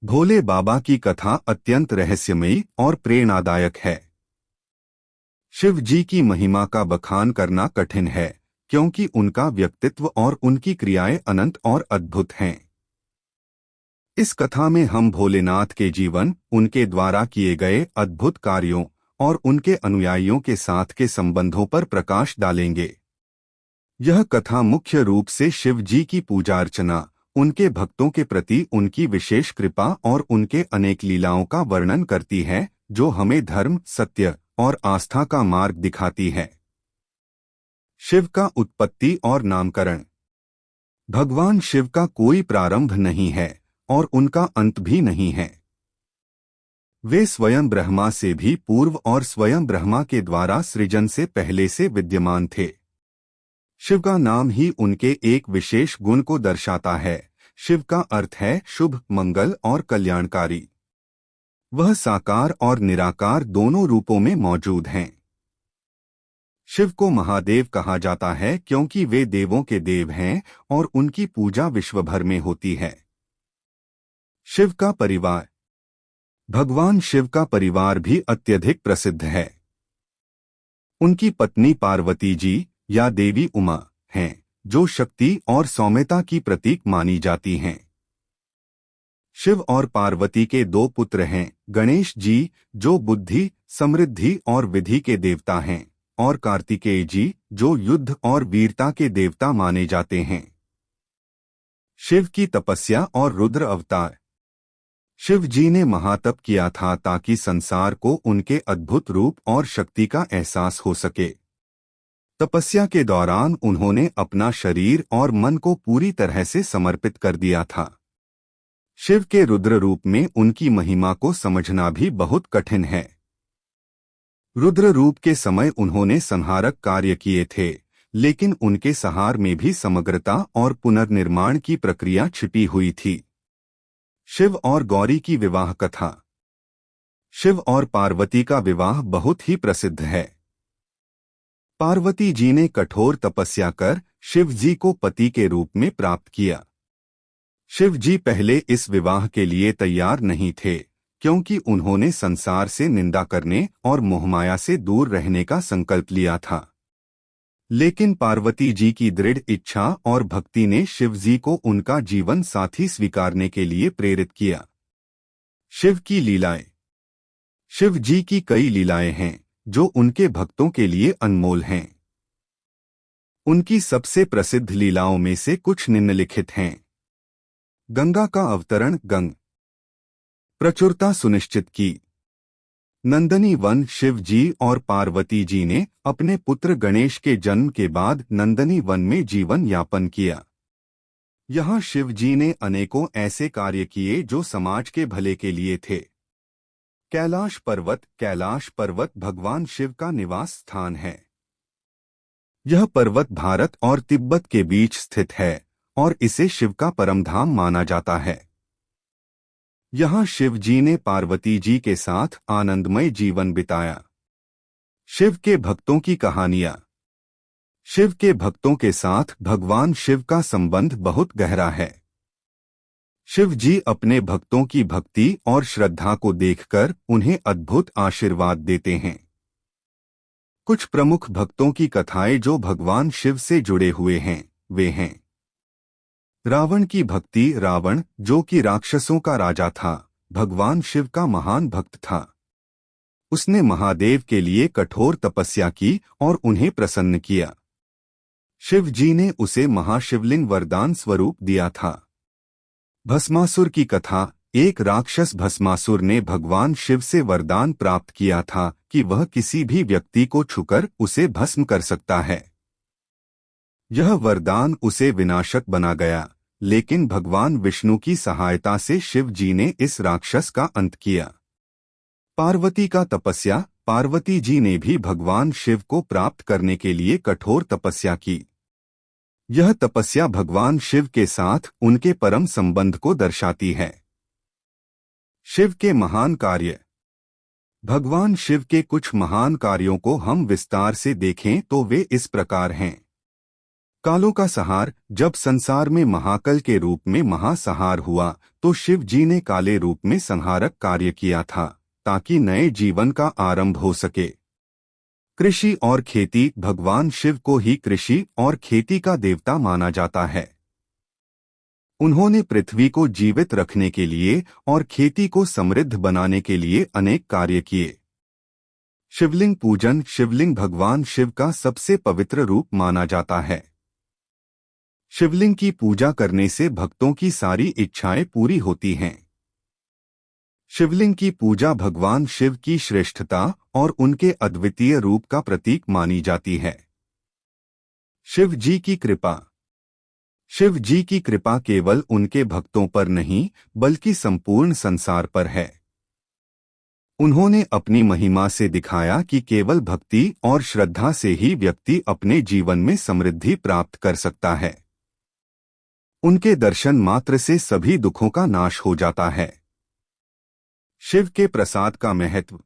भोले बाबा की कथा अत्यंत रहस्यमयी और प्रेरणादायक है। शिव जी की महिमा का बखान करना कठिन है, क्योंकि उनका व्यक्तित्व और उनकी क्रियाएं अनंत और अद्भुत हैं। इस कथा में हम भोलेनाथ के जीवन, उनके द्वारा किए गए अद्भुत कार्यों और उनके अनुयायियों के साथ के संबंधों पर प्रकाश डालेंगे। यह कथा मुख्य रूप से शिव जी की पूजा अर्चना, उनके भक्तों के प्रति उनकी विशेष कृपा और उनके अनेक लीलाओं का वर्णन करती है, जो हमें धर्म, सत्य और आस्था का मार्ग दिखाती है। शिव का उत्पत्ति और नामकरण। भगवान शिव का कोई प्रारंभ नहीं है और उनका अंत भी नहीं है। वे स्वयं ब्रह्मा से भी पूर्व और स्वयं ब्रह्मा के द्वारा सृजन से पहले से विद्यमान थे। शिव का नाम ही उनके एक विशेष गुण को दर्शाता है। शिव का अर्थ है शुभ, मंगल और कल्याणकारी। वह साकार और निराकार दोनों रूपों में मौजूद हैं। शिव को महादेव कहा जाता है क्योंकि वे देवों के देव हैं और उनकी पूजा विश्वभर में होती है। शिव का परिवार। भगवान शिव का परिवार भी अत्यधिक प्रसिद्ध है। उनकी पत्नी पार्वती जी या देवी उमा हैं, जो शक्ति और सौम्यता की प्रतीक मानी जाती हैं। शिव और पार्वती के दो पुत्र हैं, गणेश जी, जो बुद्धि, समृद्धि और विधि के देवता हैं, और कार्तिकेय जी, जो युद्ध और वीरता के देवता माने जाते हैं। शिव की तपस्या और रुद्र अवतार। शिव जी ने महातप किया था ताकि संसार को उनके अद्भुत रूप और शक्ति का एहसास हो सके। तपस्या के दौरान उन्होंने अपना शरीर और मन को पूरी तरह से समर्पित कर दिया था। शिव के रुद्र रूप में उनकी महिमा को समझना भी बहुत कठिन है। रुद्र रूप के समय उन्होंने संहारक कार्य किए थे, लेकिन उनके संहार में भी समग्रता और पुनर्निर्माण की प्रक्रिया छिपी हुई थी। शिव और गौरी की विवाह कथा। शिव और पार्वती का विवाह बहुत ही प्रसिद्ध है। पार्वती जी ने कठोर तपस्या कर शिव जी को पति के रूप में प्राप्त किया। शिव जी पहले इस विवाह के लिए तैयार नहीं थे, क्योंकि उन्होंने संसार से निंदा करने और मोहमाया से दूर रहने का संकल्प लिया था। लेकिन पार्वती जी की दृढ़ इच्छा और भक्ति ने शिव जी को उनका जीवन साथी स्वीकारने के लिए प्रेरित किया। शिव की लीलाएं। शिव जी की कई लीलाएं हैं, जो उनके भक्तों के लिए अनमोल हैं। उनकी सबसे प्रसिद्ध लीलाओं में से कुछ निम्नलिखित हैं। गंगा का अवतरण। गंग प्रचुरता सुनिश्चित की। नंदनी वन। शिव जी और पार्वती जी ने अपने पुत्र गणेश के जन्म के बाद नंदनी वन में जीवन यापन किया। यहाँ शिव जी ने अनेकों ऐसे कार्य किए जो समाज के भले के लिए थे। कैलाश पर्वत। कैलाश पर्वत भगवान शिव का निवास स्थान है। यह पर्वत भारत और तिब्बत के बीच स्थित है और इसे शिव का परमधाम माना जाता है। यहाँ शिव जी ने पार्वती जी के साथ आनंदमय जीवन बिताया। शिव के भक्तों की कहानियाँ। शिव के भक्तों के साथ भगवान शिव का संबंध बहुत गहरा है। शिव जी अपने भक्तों की भक्ति और श्रद्धा को देखकर उन्हें अद्भुत आशीर्वाद देते हैं। कुछ प्रमुख भक्तों की कथाएं जो भगवान शिव से जुड़े हुए हैं, वे हैं। रावण की भक्ति। रावण, जो कि राक्षसों का राजा था, भगवान शिव का महान भक्त था। उसने महादेव के लिए कठोर तपस्या की और उन्हें प्रसन्न किया। शिव जी ने उसे महाशिवलिंग वरदान स्वरूप दिया था। भस्मासुर की कथा। एक राक्षस भस्मासुर ने भगवान शिव से वरदान प्राप्त किया था कि वह किसी भी व्यक्ति को छूकर उसे भस्म कर सकता है। यह वरदान उसे विनाशक बना गया, लेकिन भगवान विष्णु की सहायता से शिव जी ने इस राक्षस का अंत किया। पार्वती का तपस्या। पार्वती जी ने भी भगवान शिव को प्राप्त करने के लिए कठोर तपस्या की। यह तपस्या भगवान शिव के साथ उनके परम संबंध को दर्शाती है। शिव के महान कार्य। भगवान शिव के कुछ महान कार्यों को हम विस्तार से देखें तो वे इस प्रकार हैं। कालों का सहार। जब संसार में महाकल के रूप में महासहार हुआ तो शिव जी ने काले रूप में संहारक कार्य किया था ताकि नए जीवन का आरंभ हो सके। कृषि और खेती। भगवान शिव को ही कृषि और खेती का देवता माना जाता है। उन्होंने पृथ्वी को जीवित रखने के लिए और खेती को समृद्ध बनाने के लिए अनेक कार्य किए। शिवलिंग पूजन। शिवलिंग भगवान शिव का सबसे पवित्र रूप माना जाता है। शिवलिंग की पूजा करने से भक्तों की सारी इच्छाएं पूरी होती हैं। शिवलिंग की पूजा भगवान शिव की श्रेष्ठता और उनके अद्वितीय रूप का प्रतीक मानी जाती है। शिव जी की कृपा। शिव जी की कृपा केवल उनके भक्तों पर नहीं बल्कि संपूर्ण संसार पर है। उन्होंने अपनी महिमा से दिखाया कि केवल भक्ति और श्रद्धा से ही व्यक्ति अपने जीवन में समृद्धि प्राप्त कर सकता है। उनके दर्शन मात्र से सभी दुखों का नाश हो जाता है। शिव के प्रसाद का महत्व।